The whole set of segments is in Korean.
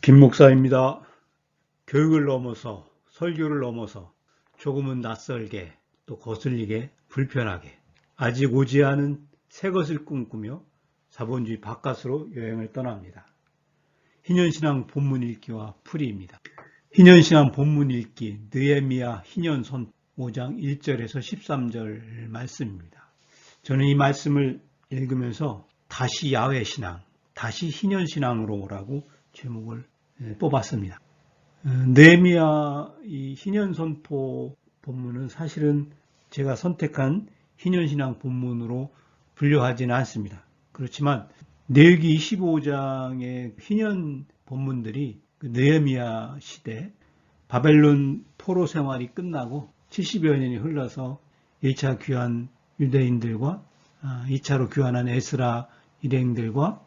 김 목사입니다. 교육을 넘어서 설교를 넘어서 조금은 낯설게 또 거슬리게 불편하게 아직 오지 않은 새 것을 꿈꾸며 자본주의 바깥으로 여행을 떠납니다. 희년신앙 본문 읽기와 풀이입니다. 희년신앙 본문 읽기 느헤미야 희년선 5장 1절에서 13절 말씀입니다. 저는 이 말씀을 읽으면서 다시 야훼신앙, 다시 희년신앙으로라고 제목을 뽑았습니다. 느헤미야 이 희년선포 본문은 사실은 제가 선택한 희년신앙 본문으로 분류하지는 않습니다. 그렇지만 내기 25장의 희년 본문들이 느헤미야 시대 바벨론 포로 생활이 끝나고 70여 년이 흘러서 1차 귀환 유대인들과 2차로 귀환한 에스라 일행들과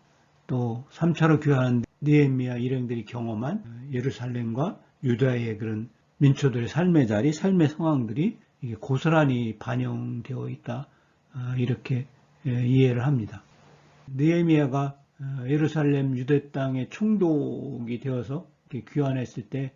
또 3차로 귀환한 느헤미야 일행들이 경험한 예루살렘과 유다의 그런 민초들의 삶의 자리, 삶의 상황들이 이게 고스란히 반영되어 있다. 이렇게 이해를 합니다. 느헤미야가 예루살렘 유대 땅에 총독이 되어서 귀환했을 때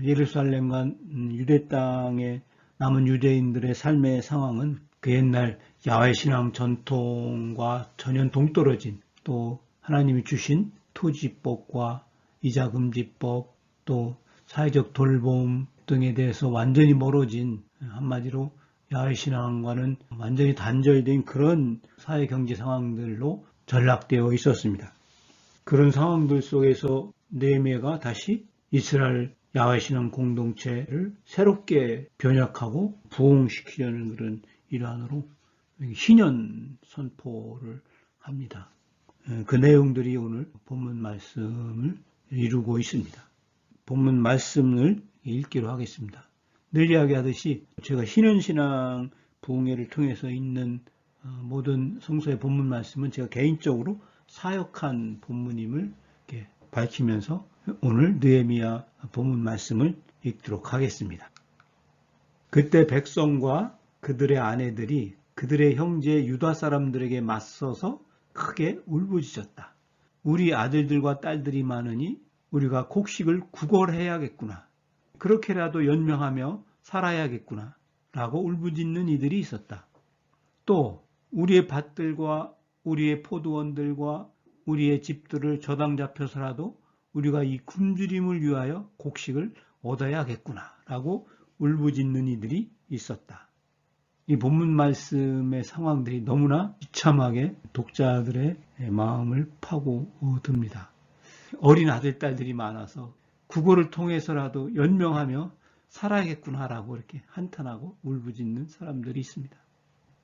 예루살렘과 유대 땅에 남은 유대인들의 삶의 상황은 그 옛날 야훼신앙 전통과 전혀 동떨어진 또 하나님이 주신 토지법과 이자금지법 또 사회적 돌봄 등에 대해서 완전히 멀어진 한마디로 야훼신앙과는 완전히 단절된 그런 사회 경제 상황들로 전락되어 있었습니다. 그런 상황들 속에서 느헤미야가 다시 이스라엘 야훼신앙 공동체를 새롭게 변혁하고 부흥시키려는 그런 일환으로 희년 선포를 합니다. 그 내용들이 오늘 본문 말씀을 이루고 있습니다. 본문 말씀을 읽기로 하겠습니다. 늘 이야기하듯이 제가 희년신앙 부흥회를 통해서 읽는 모든 성서의 본문 말씀은 제가 개인적으로 사역한 본문임을 이렇게 밝히면서 오늘 느헤미야 본문 말씀을 읽도록 하겠습니다. 그때 백성과 그들의 아내들이 그들의 형제 유다 사람들에게 맞서서 크게 울부짖었다. 우리 아들들과 딸들이 많으니 우리가 곡식을 구걸해야겠구나. 그렇게라도 연명하며 살아야겠구나. 라고 울부짖는 이들이 있었다. 또 우리의 밭들과 우리의 포도원들과 우리의 집들을 저당 잡혀서라도 우리가 이 굶주림을 위하여 곡식을 얻어야겠구나. 라고 울부짖는 이들이 있었다. 이 본문 말씀의 상황들이 너무나 비참하게 독자들의 마음을 파고듭니다. 어린 아들, 딸들이 많아서 국어를 통해서라도 연명하며 살아야겠구나라고 이렇게 한탄하고 울부짖는 사람들이 있습니다.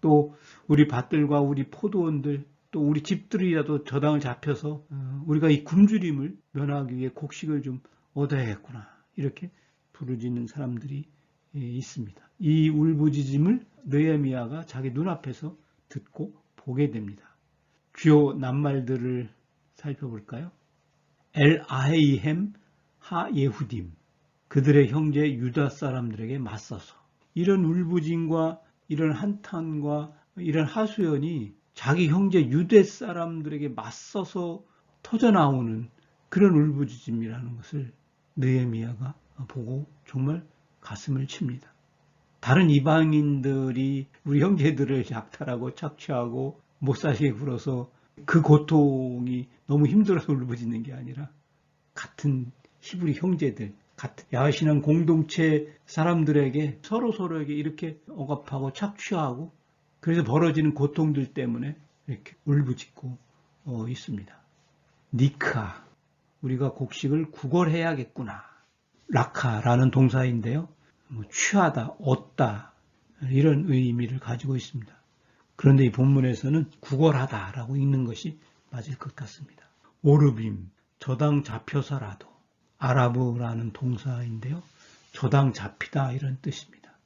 또 우리 밭들과 우리 포도원들, 또 우리 집들이라도 저당을 잡혀서 우리가 이 굶주림을 면하기 위해 곡식을 좀 얻어야겠구나 이렇게 부르짖는 사람들이 있습니다. 이 울부짖음을 느헤미야가 자기 눈앞에서 듣고 보게 됩니다. 주요 낱말들을 살펴볼까요? 엘 아헤이햄 하 예후딤 그들의 형제 유다 사람들에게 맞서서 이런 울부짖음과 이런 한탄과 이런 하소연이 자기 형제 유대 사람들에게 맞서서 터져나오는 그런 울부짖음이라는 것을 느헤미야가 보고 정말 가슴을 칩니다. 다른 이방인들이 우리 형제들을 약탈하고 착취하고 못 사시게 굴어서 그 고통이 너무 힘들어서 울부짖는 게 아니라 같은 히브리 형제들, 같은 야훼신앙 공동체 사람들에게 서로에게 이렇게 억압하고 착취하고 그래서 벌어지는 고통들 때문에 이렇게 울부짖고 있습니다. 니카, 우리가 곡식을 구걸해야겠구나. 라카라는 동사인데요. 취하다, 얻다 이런 의미를 가지고 있습니다. 그런데 이 본문에서는 구걸하다라고 읽는 것이 맞을 것 같습니다. 오르빔, 저당 잡혀서라도 아라브라는 동사인데요. 저당 잡히다 이런 뜻입니다.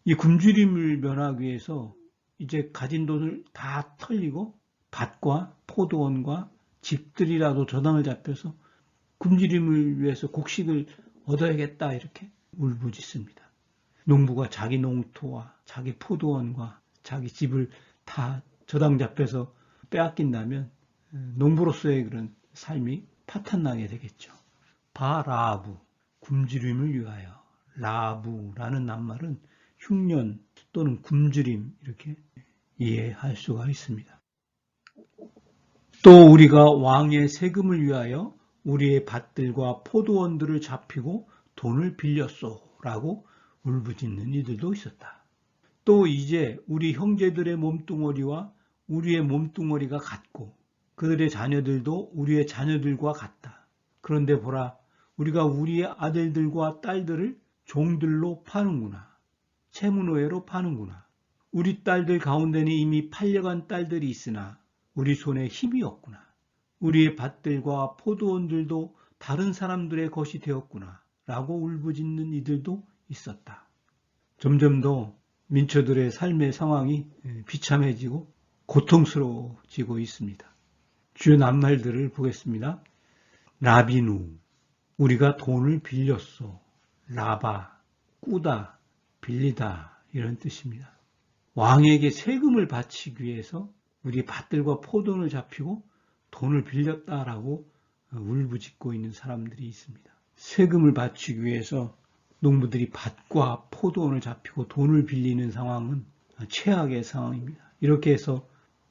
이 굶주림을 면하기 위해서 이제 가진 돈을 다 털리고 밭과 포도원과 집들이라도 저당을 잡혀서 굶주림을 위해서 곡식을 얻어야겠다 이렇게 울부짖습니다. 농부가 자기 농토와 자기 포도원과 자기 집을 다 저당 잡혀서 빼앗긴다면 농부로서의 그런 삶이 파탄나게 되겠죠. 바라브, 굶주림을 위하여. 라부라는 낱말은 흉년 또는 굶주림 이렇게 이해할 수가 있습니다. 또 우리가 왕의 세금을 위하여 우리의 밭들과 포도원들을 잡히고 돈을 빌렸소라고 울부짖는 이들도 있었다. 또 이제 우리 형제들의 몸뚱어리와 우리의 몸뚱어리가 같고 그들의 자녀들도 우리의 자녀들과 같다. 그런데 보라, 우리가 우리의 아들들과 딸들을 종들로 파는구나. 채무노예로 파는구나. 우리 딸들 가운데는 이미 팔려간 딸들이 있으나 우리 손에 힘이 없구나. 우리의 밭들과 포도원들도 다른 사람들의 것이 되었구나. 라고 울부짖는 이들도 있었다. 점점 더 민초들의 삶의 상황이 비참해지고 고통스러워지고 있습니다. 주요 낱말들을 보겠습니다. 라비누, 우리가 돈을 빌렸소. 라바, 꾸다, 빌리다 이런 뜻입니다. 왕에게 세금을 바치기 위해서 우리 밭들과 포도원을 잡히고 돈을 빌렸다라고 울부짖고 있는 사람들이 있습니다. 세금을 바치기 위해서 농부들이 밭과 포도원을 잡히고 돈을 빌리는 상황은 최악의 상황입니다. 이렇게 해서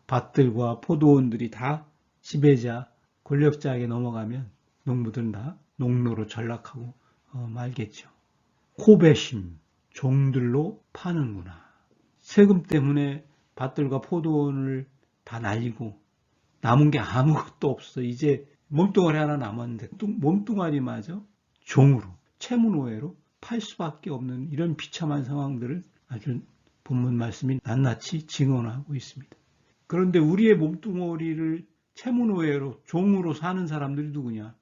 밭들과 포도원들이 다 지배자, 권력자에게 넘어가면 농부들은 다 농노로 전락하고 말겠죠. 코베심, 종들로 파는구나. 세금 때문에 밭들과 포도원을 다 날리고 남은 게 아무것도 없어. 이제 몸뚱아리 하나 남았는데 몸뚱아리마저 종으로, 채무노예로 팔 수밖에 없는 이런 비참한 상황들을 아주 본문 말씀이 낱낱이 증언하고 있습니다. 그런데 우리의 몸뚱아리를 채무노예로, 종으로 사는 사람들이 누구냐?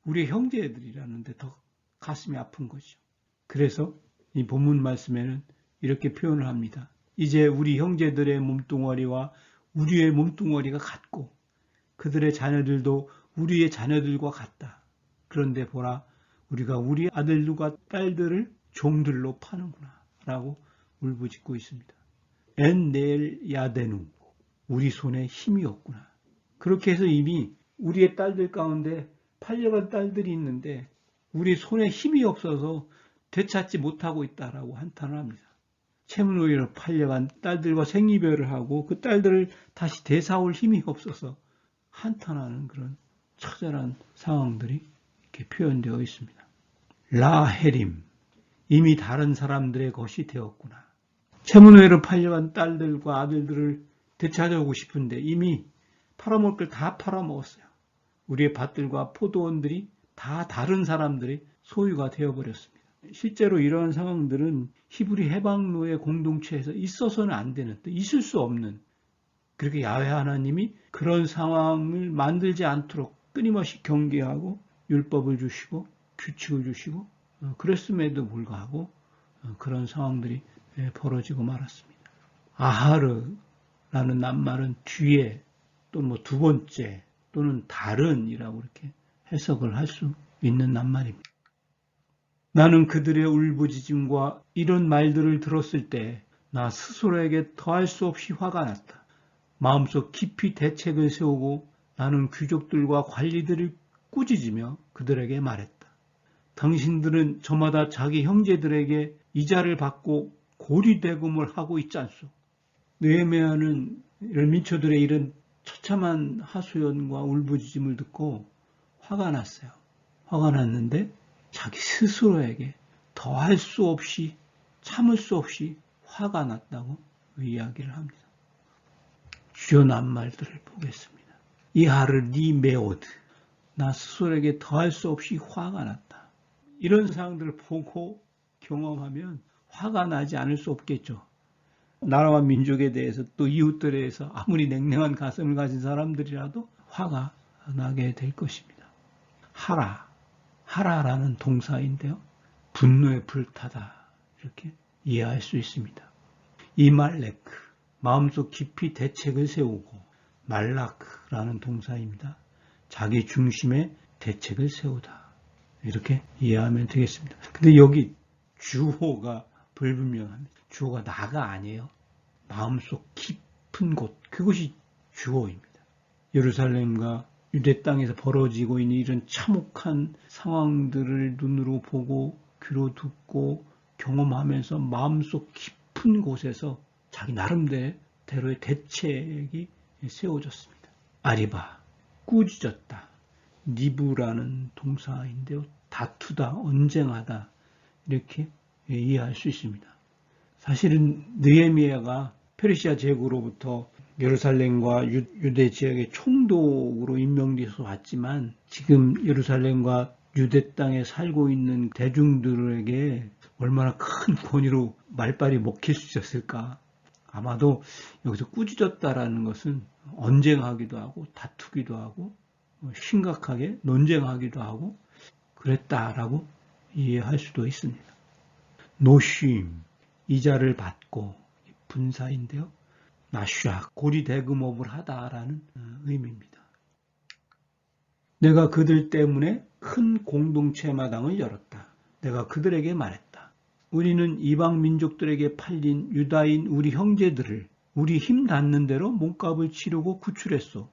우리의 형제들이라는데 더 가슴이 아픈 거죠. 그래서 이 본문 말씀에는 이렇게 표현을 합니다. 이제 우리 형제들의 몸뚱아리와 우리의 몸뚱아리가 같고 그들의 자녀들도 우리의 자녀들과 같다. 그런데 보라, 우리가 우리 아들들과 딸들을 종들로 파는구나 라고 울부짖고 있습니다. 엔넬 야데누, 우리 손에 힘이 없구나. 그렇게 해서 이미 우리의 딸들 가운데 팔려간 딸들이 있는데 우리 손에 힘이 없어서 되찾지 못하고 있다라고 한탄을 합니다. 채무노예로 팔려간 딸들과 생이별을 하고 그 딸들을 다시 되사올 힘이 없어서 한탄하는 그런 처절한 상황들이 이렇게 표현되어 있습니다. 라헤림, 이미 다른 사람들의 것이 되었구나. 채무노예로 팔려간 딸들과 아들들을 되찾아오고 싶은데 이미 팔아먹을 걸 다 팔아먹었어요. 우리의 밭들과 포도원들이 다 다른 사람들의 소유가 되어버렸습니다. 실제로 이러한 상황들은 히브리 해방노예 공동체에서 있어서는 안 되는, 있을 수 없는, 그렇게 야훼 하나님이 그런 상황을 만들지 않도록 끊임없이 경계하고 율법을 주시고 규칙을 주시고 그랬음에도 불구하고 그런 상황들이 벌어지고 말았습니다. 아하르라는 낱말은 뒤에 또는 두 번째 또는 다른이라고 이렇게 해석을 할 수 있는 낱말입니다. 나는 그들의 울부짖음과 이런 말들을 들었을 때 나 스스로에게 더할 수 없이 화가 났다. 마음속 깊이 대책을 세우고 나는 귀족들과 관리들을 꾸짖으며 그들에게 말했다. 당신들은 저마다 자기 형제들에게 이자를 받고 고리대금을 하고 있지 않소. 느헤미야는 이런 민초들의 이런 처참한 하소연과 울부짖음을 듣고 화가 났어요. 화가 났는데 자기 스스로에게 더할 수 없이 참을 수 없이 화가 났다고 이야기를 합니다. 주요 낱말들을 보겠습니다. 이하르 니 메오드, 나 스스로에게 더할 수 없이 화가 났다. 이런 상황들을 보고 경험하면 화가 나지 않을 수 없겠죠. 나라와 민족에 대해서 또 이웃들에 대해서 아무리 냉랭한 가슴을 가진 사람들이라도 화가 나게 될 것입니다. 하라라는 동사인데요. 분노에 불타다 이렇게 이해할 수 있습니다. 이말레크, 마음속 깊이 대책을 세우고 말라크라는 동사입니다. 자기 중심의 대책을 세우다 이렇게 이해하면 되겠습니다. 근데 여기 주어가 불분명합니다. 주어가 나가 아니에요. 마음속 깊은 곳, 그것이 주어입니다. 예루살렘과 유대 땅에서 벌어지고 있는 이런 참혹한 상황들을 눈으로 보고 귀로 듣고 경험하면서 마음속 깊은 곳에서 자기 나름대로의 대책이 세워졌습니다. 아리바, 꾸짖었다. 니부라는 동사인데요. 다투다, 언쟁하다 이렇게 이해할 수 있습니다. 사실은 느헤미야가 페르시아 제국으로부터 예루살렘과 유대 지역의 총독으로 임명돼서 왔지만 지금 예루살렘과 유대 땅에 살고 있는 대중들에게 얼마나 큰 권위로 말빨이 먹힐 수 있었을까. 아마도 여기서 꾸짖었다라는 것은 언쟁하기도 하고 다투기도 하고 심각하게 논쟁하기도 하고 그랬다라고 이해할 수도 있습니다. 노쉼, 이자를 받고 분사인데요. 나슈아, 고리대금업을 하다라는 의미입니다. 내가 그들 때문에 큰 공동체 마당을 열었다. 내가 그들에게 말했다. 우리는 이방 민족들에게 팔린 유다인 우리 형제들을 우리 힘 닿는 대로 몸값을 치르고 구출했소.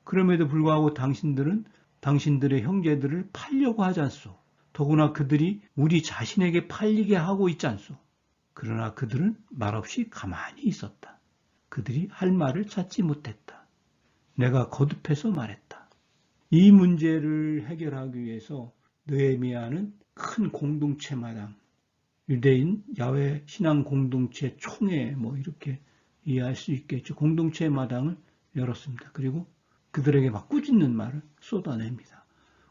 그럼에도 불구하고 당신들은 당신들의 형제들을 팔려고 하지 않소. 더구나 그들이 우리 자신에게 팔리게 하고 있지 않소. 그러나 그들은 말없이 가만히 있었다. 그들이 할 말을 찾지 못했다. 내가 거듭해서 말했다. 이 문제를 해결하기 위해서 느헤미야는 큰 공동체 마당, 유대인 야훼 신앙 공동체 총회 이렇게 이해할 수 있겠죠. 공동체 마당을 열었습니다. 그리고 그들에게 막 꾸짖는 말을 쏟아냅니다.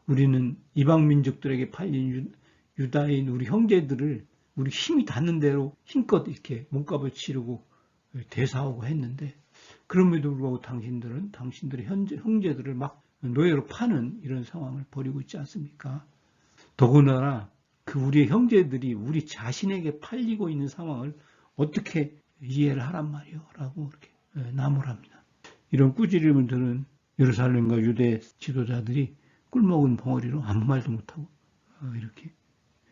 우리는 이방 민족들에게 팔린 유다인 우리 형제들을 우리 힘이 닿는 대로 힘껏 이렇게 몸값을 치르고 대사하고 했는데 그럼에도 불구하고 당신들은 당신들의 형제들을 막 노예로 파는 이런 상황을 벌이고 있지 않습니까? 더군다나 그 우리의 형제들이 우리 자신에게 팔리고 있는 상황을 어떻게 이해를 하란 말이요? 라고 이렇게 나무랍니다. 이런 꾸지림을 들은 예루살렘과 유대 지도자들이 꿀먹은 벙어리로 아무 말도 못하고 이렇게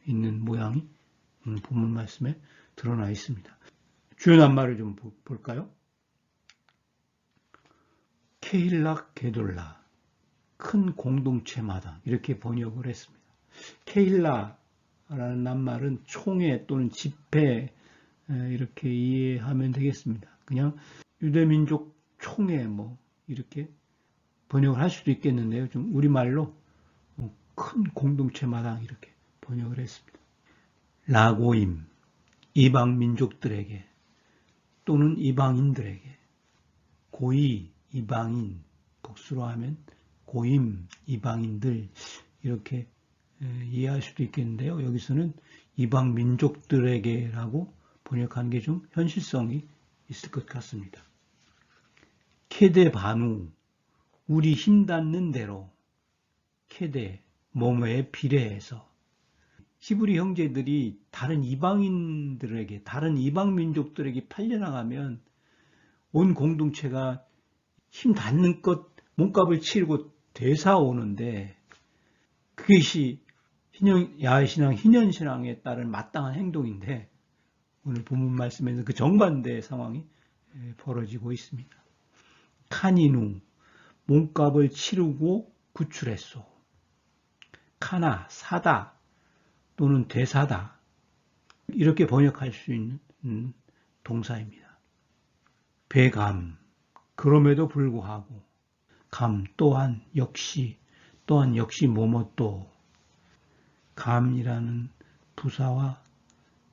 있는 모양이 본문 말씀에 드러나 있습니다. 주요 낱말을 좀 볼까요? 케일락 게돌라, 큰 공동체 마당 이렇게 번역을 했습니다. 케일라라는 낱말은 총회 또는 집회 이렇게 이해하면 되겠습니다. 그냥 유대민족 총회 이렇게 번역을 할 수도 있겠는데요. 좀 우리말로 큰 공동체 마당 이렇게 번역을 했습니다. 라고임, 이방 민족들에게 또는 이방인들에게, 고이, 이방인, 복수로 하면 고임, 이방인들 이렇게 이해할 수도 있겠는데요. 여기서는 이방 민족들에게라고 번역하는 게 좀 현실성이 있을 것 같습니다. 케데 바누, 우리 힘 닿는 대로, 케데, 뭐뭐에 비례해서 히브리 형제들이 다른 이방인들에게, 다른 이방 민족들에게 팔려나가면 온 공동체가 힘 닿는 것 몸값을 치르고 되사오는데 그것이 야훼신앙, 희년신앙에 따른 마땅한 행동인데 오늘 본문 말씀에는 그 정반대의 상황이 벌어지고 있습니다. 카니누, 몸값을 치르고 구출했소. 카나, 사다 또는 되사다 이렇게 번역할 수 있는 동사입니다. 배감, 그럼에도 불구하고, 감 또한 역시 뭐뭐 또, 감이라는 부사와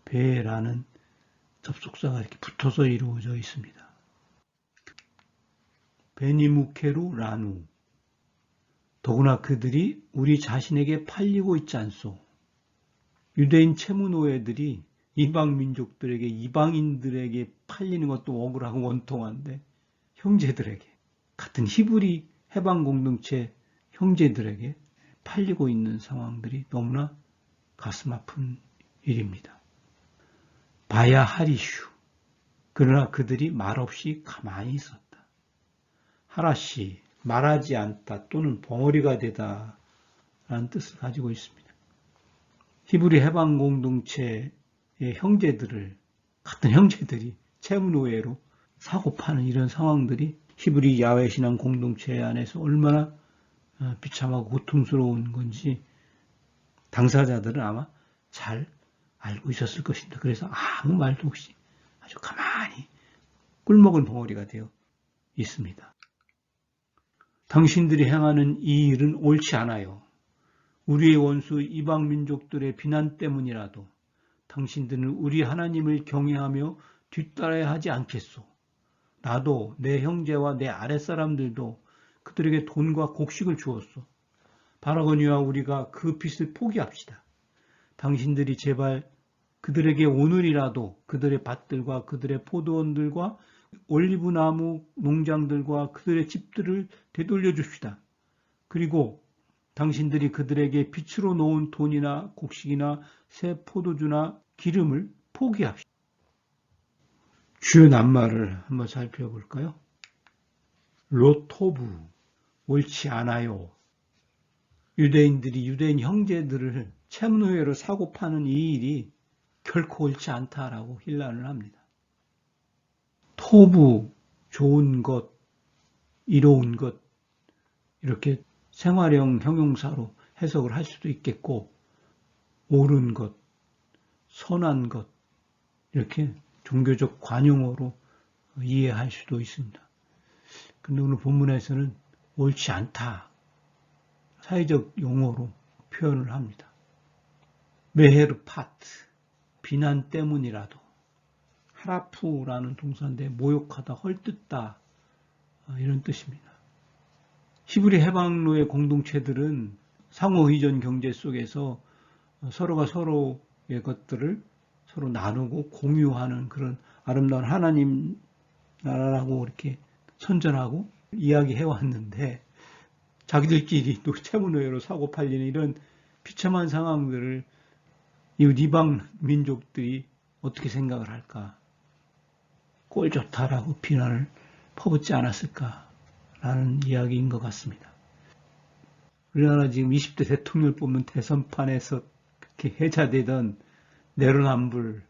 배라는 접속사가 이렇게 붙어서 이루어져 있습니다. 베니무케루 라누, 더구나 그들이 우리 자신에게 팔리고 있지 않소. 유대인 채무노예들이 이방 민족들에게, 이방인들에게 팔리는 것도 억울하고 원통한데 형제들에게, 같은 히브리 해방 공동체 형제들에게 팔리고 있는 상황들이 너무나 가슴 아픈 일입니다. 바야 하리슈, 그러나 그들이 말없이 가만히 있었다. 하라시, 말하지 않다 또는 벙어리가 되다 라는 뜻을 가지고 있습니다. 히브리 해방 공동체의 형제들을, 같은 형제들이 채무노예로 사고 파는 이런 상황들이 히브리 야훼 신앙 공동체 안에서 얼마나 비참하고 고통스러운 건지 당사자들은 아마 잘 알고 있었을 것입니다. 그래서 아무 말도 없이 아주 가만히 꿀먹은 벙어리가 되어 있습니다. 당신들이 행하는 이 일은 옳지 않아요. 우리의 원수 이방 민족들의 비난 때문이라도 당신들은 우리 하나님을 경외하며 뒤따라야 하지 않겠소. 나도 내 형제와 내 아랫사람들도 그들에게 돈과 곡식을 주었소. 바라거니와 우리가 그 빚을 포기합시다. 당신들이 제발 그들에게 오늘이라도 그들의 밭들과 그들의 포도원들과 올리브나무 농장들과 그들의 집들을 되돌려 줍시다. 그리고 당신들이 그들에게 빚으로 놓은 돈이나 곡식이나 새 포도주나 기름을 포기합시다. 주요 낱말을 한번 살펴볼까요? 로토브, 옳지 않아요. 유대인들이 유대인 형제들을 채무회로 사고 파는 이 일이 결코 옳지 않다라고 힐난을 합니다. 토부, 좋은 것, 이로운 것, 이렇게 생활형 형용사로 해석을 할 수도 있겠고, 옳은 것, 선한 것, 이렇게 종교적 관용어로 이해할 수도 있습니다. 근데 오늘 본문에서는 옳지 않다, 사회적 용어로 표현을 합니다. 메헤르파트, 비난 때문이라도, 하라프라는 동사인데 모욕하다, 헐뜯다 이런 뜻입니다. 히브리 해방로의 공동체들은 상호의존 경제 속에서 서로가 서로의 것들을 서로 나누고 공유하는 그런 아름다운 하나님 나라라고 이렇게 선전하고 이야기해 왔는데 자기들끼리 또 채무노예로 사고 팔리는 이런 비참한 상황들을 이웃 이방 민족들이 어떻게 생각을 할까? 꼴 좋다라고 비난을 퍼붓지 않았을까라는 이야기인 것 같습니다. 우리나라 지금 20대 대통령 뽑는 대선판에서 그렇게 해자되던 내로남불,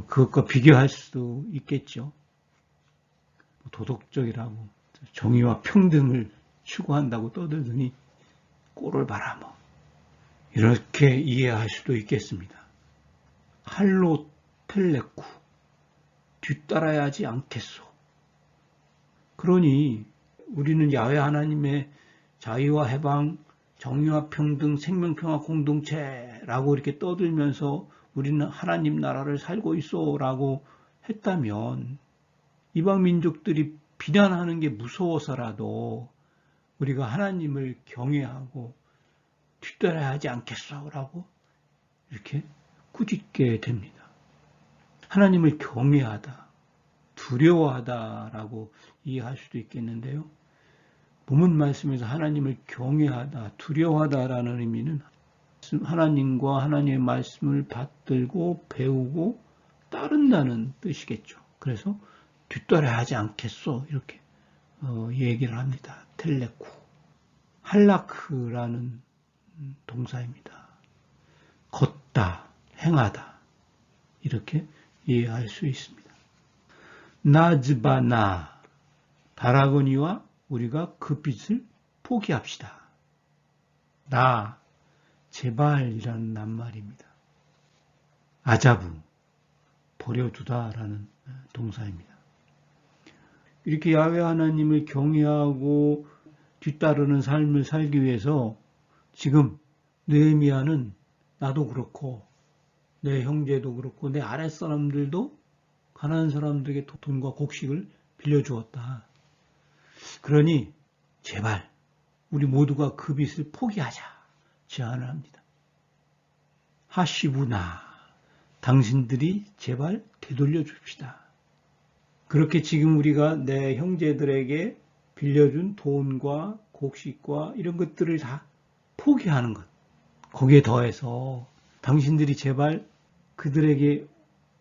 그것과 비교할 수도 있겠죠. 도덕적이라고 정의와 평등을 추구한다고 떠들더니 꼴을 봐라 이렇게 이해할 수도 있겠습니다. 할로 펠레쿠, 뒤따라야 하지 않겠소. 그러니 우리는 야훼 하나님의 자유와 해방, 정의와 평등, 생명평화 공동체라고 이렇게 떠들면서 우리는 하나님 나라를 살고 있어라고 했다면 이방 민족들이 비난하는 게 무서워서라도 우리가 하나님을 경외하고 뒤따라야 하지 않겠소라고 이렇게 꾸짖게 됩니다. 하나님을 경외하다, 두려워하다라고 이해할 수도 있겠는데요. 본문 말씀에서 하나님을 경외하다, 두려워하다라는 의미는 하나님과 하나님의 말씀을 받들고 배우고 따른다는 뜻이겠죠. 그래서 뒤따라야 하지 않겠소 이렇게 얘기를 합니다. 텔레쿠, 할라크라는 동사입니다. 걷다, 행하다 이렇게 이해할 수 있습니다. 나즈바나, 바라거니와 우리가 그 빛을 포기합시다. 나, 제발이라는 낱말입니다. 아자부, 버려두다라는 동사입니다. 이렇게 야훼 하나님을 경외하고 뒤따르는 삶을 살기 위해서 지금 느헤미야는 나도 그렇고 내 형제도 그렇고 내 아랫사람들도 가난한 사람들에게 돈과 곡식을 빌려주었다. 그러니 제발 우리 모두가 그 빚을 포기하자 제안을 합니다. 하시부나, 당신들이 제발 되돌려 줍시다. 그렇게 지금 우리가 내 형제들에게 빌려준 돈과 곡식과 이런 것들을 다 포기하는 것. 거기에 더해서 당신들이 제발 그들에게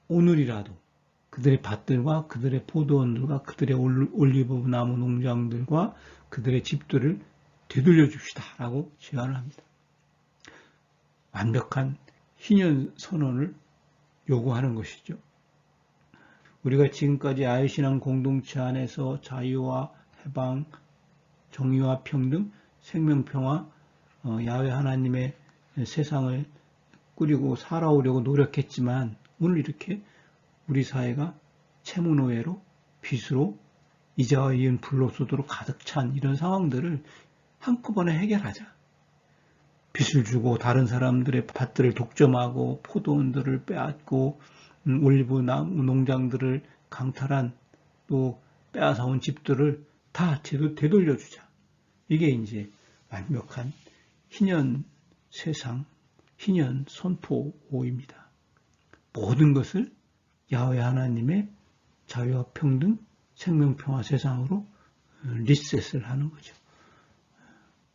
오늘이라도 그들의 밭들과 그들의 포도원들과 그들의 올리브 나무 농장들과 그들의 집들을 되돌려 줍시다 라고 제안을 합니다. 완벽한 희년 선언을 요구하는 것이죠. 우리가 지금까지 야훼신앙 공동체 안에서 자유와 해방, 정의와 평등, 생명평화, 야훼 하나님의 세상을 꾸리고 살아오려고 노력했지만 오늘 이렇게 우리 사회가 채무노예로 빚으로 이자와 이은 불로소득으로 가득 찬 이런 상황들을 한꺼번에 해결하자. 빚을 주고 다른 사람들의 밭들을 독점하고 포도원들을 빼앗고 올리브 농장들을 강탈한 또 빼앗아온 집들을 다 되돌려주자. 이게 이제 완벽한 희년 세상, 희년 선포입니다. 모든 것을 야훼 하나님의 자유와 평등, 생명평화 세상으로 리셋을 하는 거죠.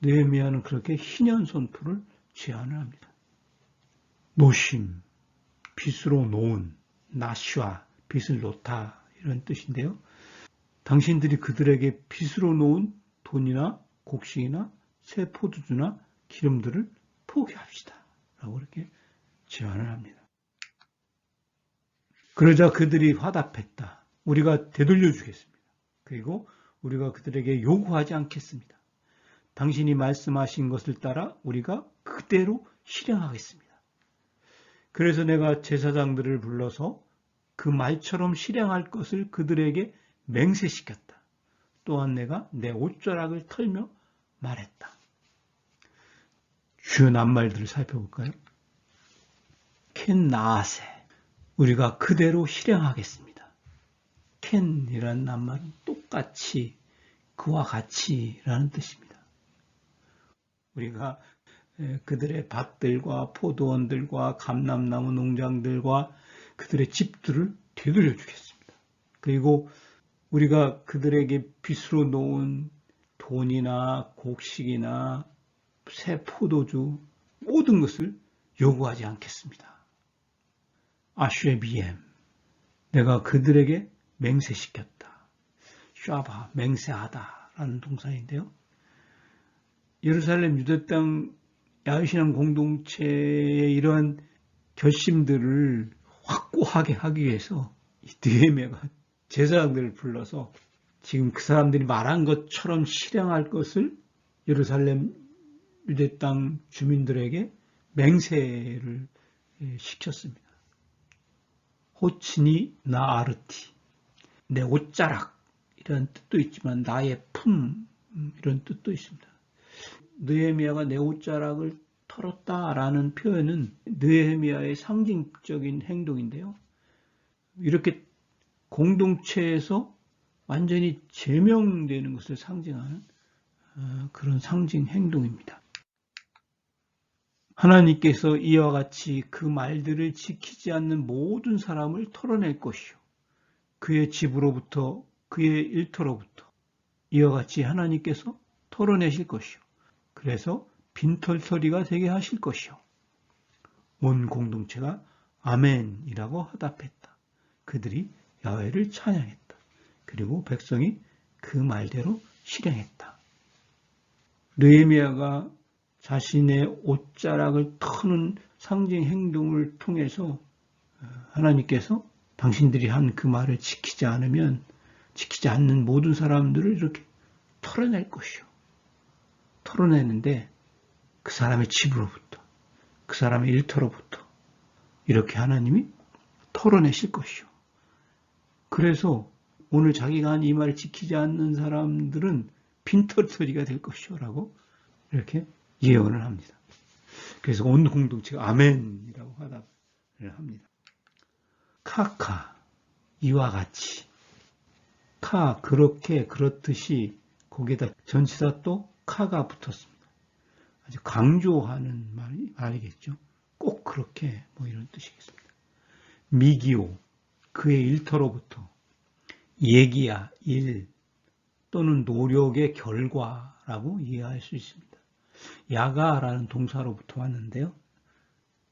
느헤미야는 그렇게 희년 선포를 제안을 합니다. 노심, 빚으로 놓은, 나시와 빚을 놓다 이런 뜻인데요. 당신들이 그들에게 빚으로 놓은 돈이나 곡식이나 새 포도주나 기름들을 포기합시다. 라고 이렇게 제안을 합니다. 그러자 그들이 화답했다. 우리가 되돌려주겠습니다. 그리고 우리가 그들에게 요구하지 않겠습니다. 당신이 말씀하신 것을 따라 우리가 그대로 실행하겠습니다. 그래서 내가 제사장들을 불러서 그 말처럼 실행할 것을 그들에게 맹세시켰다. 또한 내가 내 옷자락을 털며 말했다. 주요 낱말들을 살펴볼까요? 켄나아세, 우리가 그대로 실행하겠습니다. 켄이라는 낱말은 똑같이, 그와 같이라는 뜻입니다. 우리가 그들의 밭들과 포도원들과 감람나무 농장들과 그들의 집들을 되돌려 주겠습니다. 그리고 우리가 그들에게 빚으로 놓은 돈이나 곡식이나 새 포도주 모든 것을 요구하지 않겠습니다. 아쉐비엠, 내가 그들에게 맹세시켰다. 샤바, 맹세하다라는 동사인데요. 예루살렘 유대 땅 야훼신앙 공동체의 이러한 결심들을 확고하게 하기 위해서 느헤미야가 제사장들을 불러서 지금 그 사람들이 말한 것처럼 실행할 것을 예루살렘 유대 땅 주민들에게 맹세를 시켰습니다. 호치니 나아르티, 내 옷자락 이런 뜻도 있지만 나의 품 이런 뜻도 있습니다. 느헤미야가 내 옷자락을 털었다라는 표현은 느헤미야의 상징적인 행동인데요. 이렇게 공동체에서 완전히 제명되는 것을 상징하는 그런 상징 행동입니다. 하나님께서 이와 같이 그 말들을 지키지 않는 모든 사람을 털어낼 것이요. 그의 집으로부터 그의 일터로부터 이와 같이 하나님께서 털어내실 것이요. 그래서 빈털터리가 되게 하실 것이요. 온 공동체가 아멘이라고 화답했다. 그들이 야훼를 찬양했다. 그리고 백성이 그 말대로 실행했다. 느헤미야가 자신의 옷자락을 터는 상징 행동을 통해서 하나님께서 당신들이 한 그 말을 지키지 않는 모든 사람들을 이렇게 털어낼 것이요. 털어내는데 그 사람의 집으로부터, 그 사람의 일터로부터 이렇게 하나님이 털어내실 것이요. 그래서 오늘 자기가 한 이 말을 지키지 않는 사람들은 빈털터리가 될 것이요 라고 이렇게 예언을 합니다. 그래서 온 공동체가 아멘이라고 화답을 합니다. 카카, 이와 같이. 카, 그렇게, 그렇듯이 거기에다 전치사 또 카가 붙었습니다. 아주 강조하는 말이겠죠. 꼭 그렇게 뭐 이런 뜻이겠습니다. 미기오, 그의 일터로부터. 얘기야, 일 또는 노력의 결과라고 이해할 수 있습니다. 야가라는 동사로부터 왔는데요.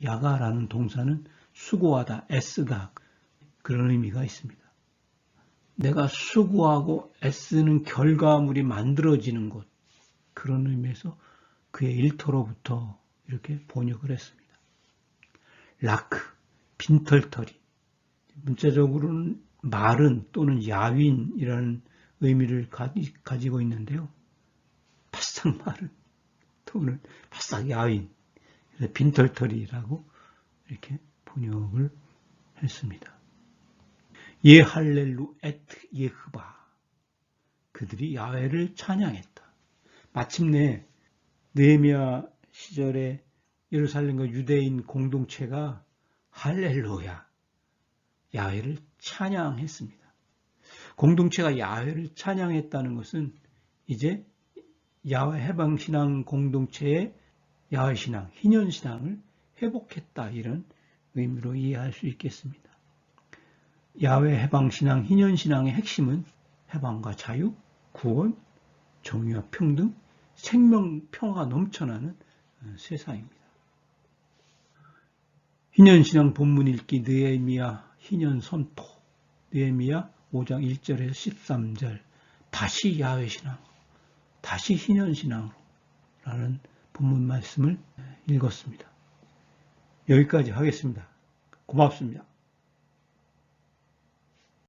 야가라는 동사는 수고하다, 애쓰다 그런 의미가 있습니다. 내가 수고하고 애쓰는 결과물이 만들어지는 곳, 그런 의미에서 그의 일터로부터 이렇게 번역을 했습니다. 라크, 빈털터리. 문자적으로는 마른 또는 야윈이라는 의미를 가지고 있는데요. 바싹 마른 또는 바싹 야윈, 빈털터리라고 이렇게 번역을 했습니다. 예할렐루 에트 예흐바, 그들이 야훼를 찬양했다. 마침내 느헤미야 시절에 예루살렘과 유대인 공동체가 할렐루야, 야훼를 찬양했습니다. 공동체가 야훼를 찬양했다는 것은 이제 야훼 해방신앙 공동체의 야훼신앙, 희년신앙을 회복했다, 이런 의미로 이해할 수 있겠습니다. 야훼 해방신앙, 희년신앙의 핵심은 해방과 자유, 구원, 정의와 평등, 생명, 평화가 넘쳐나는 세상입니다. 희년신앙 본문 읽기 느헤미야 희년 선포, 느헤미야 5장 1절에서 13절, 다시 야훼신앙, 다시 희년신앙으로 라는 본문 말씀을 읽었습니다. 여기까지 하겠습니다. 고맙습니다.